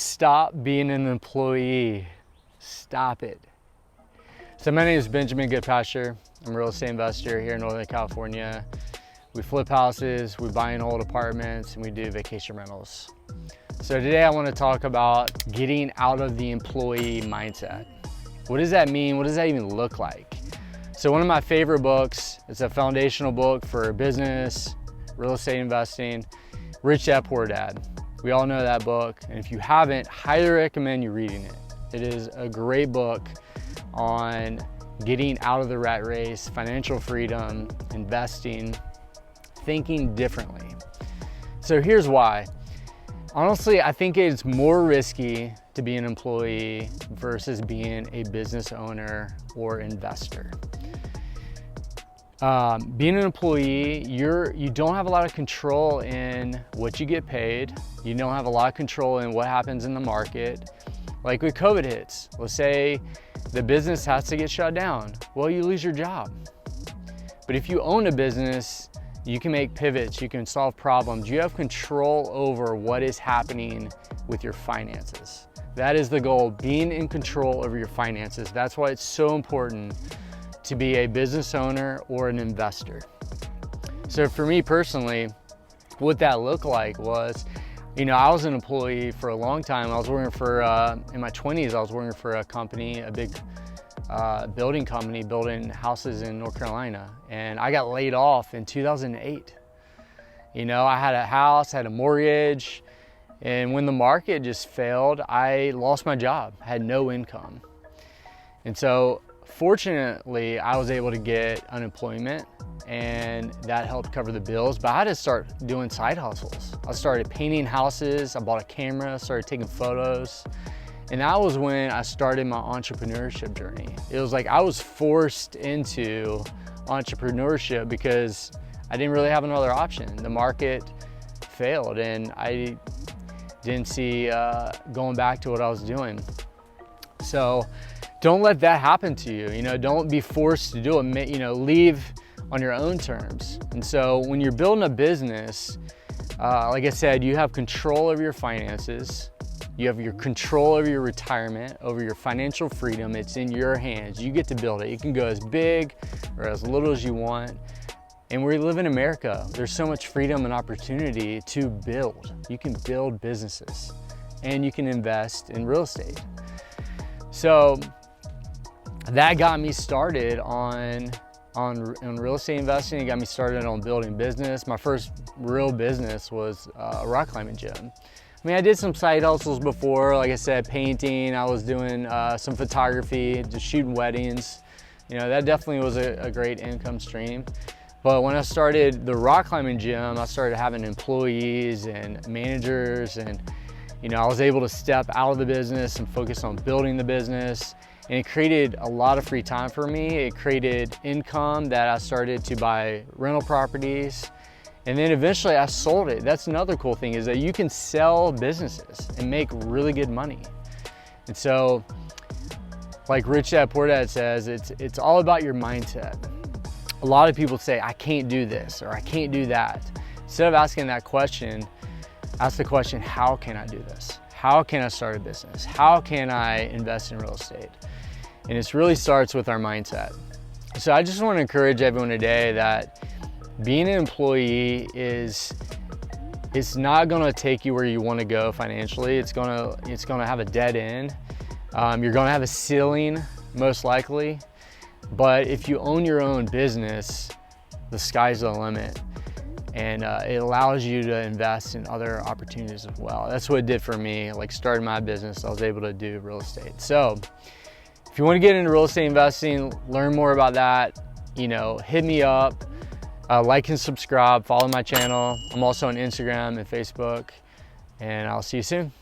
Stop being an employee. Stop it. So my name is Benjamin Goodpasture. I'm a real estate investor here in Northern California. We flip houses, we buy and hold apartments, and we do vacation rentals. So today I want to talk about getting out of the employee mindset. What does that mean? What does that even look like? So one of my favorite books, it's a foundational book for business, real estate investing, Rich Dad Poor Dad. We all know that book, and if you haven't, highly recommend you reading it. It is a great book on getting out of the rat race, financial freedom, investing, thinking differently. So here's why. Honestly, I think it's more risky to be an employee versus being a business owner or investor. Being an employee, you don't have a lot of control in what you get paid. You don't have a lot of control in what happens in the market. Like with COVID hits, let's say the business has to get shut down. Well, you lose your job. But if you own a business, you can make pivots, you can solve problems. You have control over what is happening with your finances. That is the goal, being in control over your finances. That's why it's so important to be a business owner or an investor. So for me personally, what that looked like was, I was an employee for a long time. I was working for, in my 20s, I was working for a company, a big building company, building houses in North Carolina. And I got laid off in 2008. I had a house, had a mortgage, and when the market just failed, I lost my job, had no income. And so fortunately, I was able to get unemployment, and that helped cover the bills, but I had to start doing side hustles. I started painting houses, I bought a camera, started taking photos, and that was when I started my entrepreneurship journey. It was like I was forced into entrepreneurship because I didn't really have another option. The market failed, and I didn't see going back to what I was doing. So don't let that happen to you. Don't be forced to do it. Leave on your own terms. And so when you're building a business, like I said, you have control over your finances. You have your control over your retirement, over your financial freedom. It's in your hands. You get to build it. You can go as big or as little as you want. And we live in America. There's so much freedom and opportunity to build. You can build businesses and you can invest in real estate. So that got me started on real estate investing. It got me started on building business. My first real business was a rock climbing gym. I did some side hustles before, like I said, painting. I was doing some photography, just shooting weddings. That definitely was a great income stream. But when I started the rock climbing gym, I started having employees and managers, and I was able to step out of the business and focus on building the business. And it created a lot of free time for me. It created income that I started to buy rental properties. And then eventually I sold it. That's another cool thing, is that you can sell businesses and make really good money. And so, like Rich Dad Poor Dad says, it's all about your mindset. A lot of people say, I can't do this or I can't do that. Instead of asking that question, ask the question, how can I do this? How can I start a business? How can I invest in real estate? And it really starts with our mindset. So I just want to encourage everyone today that being an employee it's not going to take you where you want to go financially. It's going to have a dead end. You're going to have a ceiling, most likely. But if you own your own business, the sky's the limit. And it allows you to invest in other opportunities as well. That's what it did for me. Like starting my business, I was able to do real estate. So if you want to get into real estate investing, learn more about that, hit me up, like and subscribe, follow my channel. I'm also on Instagram and Facebook, and I'll see you soon.